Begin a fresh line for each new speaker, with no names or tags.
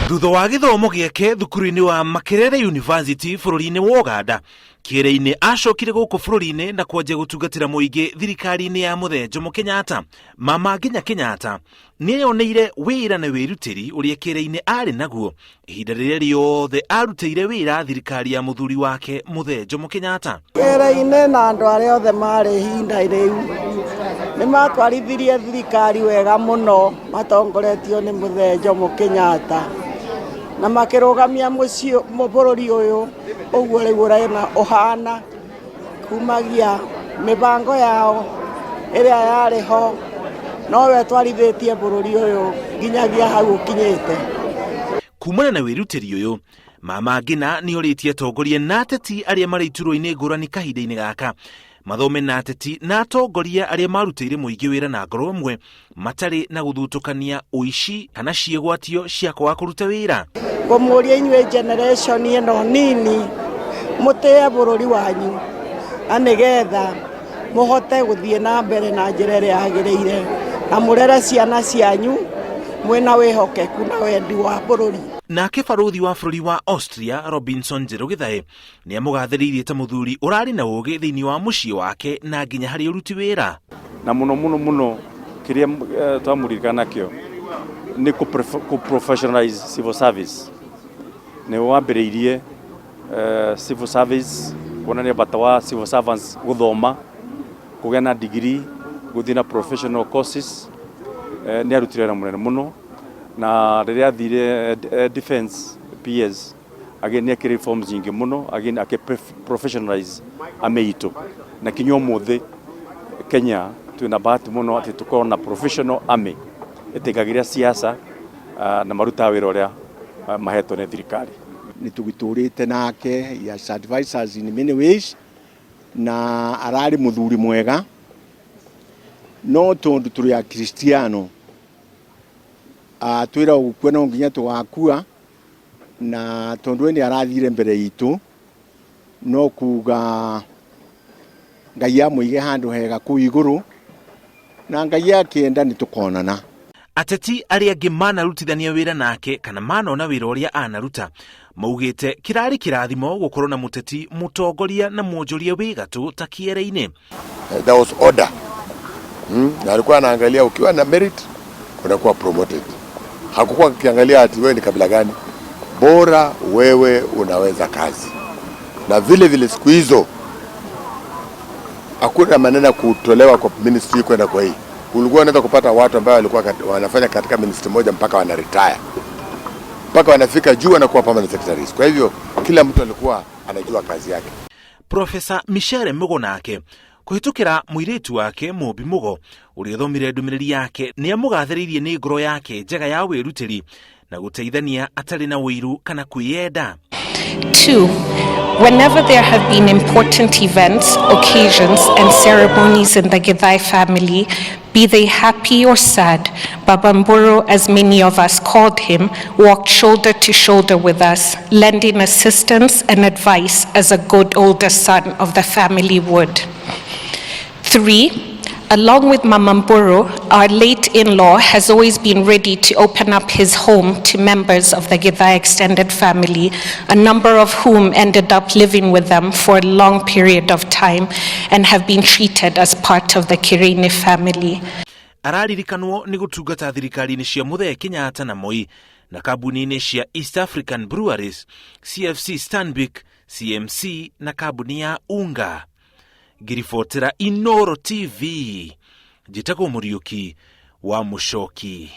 Thutha wa githomo giake thukuru-ini wa Makerere University bururi-ini wa Uganda, Kiereini acokire guku bururi-ini na kwanjia gutungatira muingi thirikari-ini ya muthe Jomo Kenyatta. Mama Ngina Kenyatta niyoneire wira na wirutiri uria Kiereini ari naguo ihinda riria riothe arutire wira thirikari ya muthuri wake muthe Jomo Kenyatta.
Kiereini na andu aria othe mari ihinda riu ni matwarithirie thirikari wega muno matongoretio ni muthe Jomo Kenyatta na makirugamia mucio bururi uyu uguo riu urena uhana kumagia mibango yao iria yari ho nowe twarithitie bururi uyu nginyagia hau ukinyite.
Kumana na wirutiri uyu, Mama Ngina ni oritie atongoria na ateti aria mari iturwa-ini ngurani kahinda-ini gaka mathome na ateti na atongoria aria marutire muingi wira na ngoro imwe matari na guthutukania uici kana ciegwatio cia kwaga kuruta wira.
Kumuria inywe generation ino nini mutie bururi wanyu anigetha muhote guthie na mbere na njira iria yagiriire na murere ciana cianyu mwina wihokeku na wendi wa bururi.
Nake baruthi wa bururi wa Australia Robinson Githae ni amugathiriirie ta muthuri urari na ugi thiini wa mucii wake na nginya hari uruti wira.
Na muno kiria twamuririkana kio ni ku professionalize civil service. Ni wambiriirie civil service kuonania bata wa civil servants guthoma kugea na degree guthii na professional courses. Ni arutire na munene muno na riria athire defense PS again ni reforms nyingi muno again ake professionalize ameito na kinyo muthe Kenya tuna bahati muno ati tukorwo na professional army itegagiria siasa na maruta wira uria mahetwo ni thirikari.
Nitugiturite nake as advisors in many ways na arari muthuri mwega no tondu turi ya Kristiano twira gukua no nginya tugakua na tondu ni arathire mbere itu no kuga Ngai amuige handu hega ku iguru na Ngai akienda ni tukonana.
Ateti aria angi manarutithania wira nake kana manona wira uria anaruta maugite kirari kirathimo gukorwo na muteti mutongoria na mwonjoria wigatu ta Kiereini.
There was order. Na alikuwa anaangalia ukiwa na merit unakuwa promoted. Hakukuwa kiangalia ati wewe ni kabila gani. Bora wewe unaweza kazi. Na vile siku hizo hakuna maneno kutolewa kwa ministry kwenda kwa hii. Ulikuwa unaweza kupata watu ambao walikuwa wanafanya katika ministry moja mpaka wana retire. Mpaka wanafika juu na kuwa permanent secretaries. Kwa hivyo kila mtu alikuwa anajua kazi yake.
Professor Michelle Mugonake kuhitukira muiritu wake Mubi Mugo uria thomire ndumiriri yake ni amugathiriirie ni ngoro yake njega ya wirutiri na guteithania atari na wiru kana kwiyenda.
2. Whenever there have been important events, occasions and ceremonies in the Githae family, be they happy or sad, Baba Mburu, as many of us called him, walked shoulder to shoulder with us, lending assistance and advice as a good older son of the family would. 3. Along with Mama Mburu, our late in-law has always been ready to open up his home to members of the Githae extended family, a number of whom ended up living with them for a long period of time and have been treated as part of the Kiereini family.
Araririkanwo ni gutungata thirikari-ini cia muthe Kenyatta na Moi na kambuni-ini cia East African Breweries, CFC Stanbic, CMC na kambuni ya Unga. Ngiribotera Inoro TV, Njitagwo Muriuki wa Mucoki.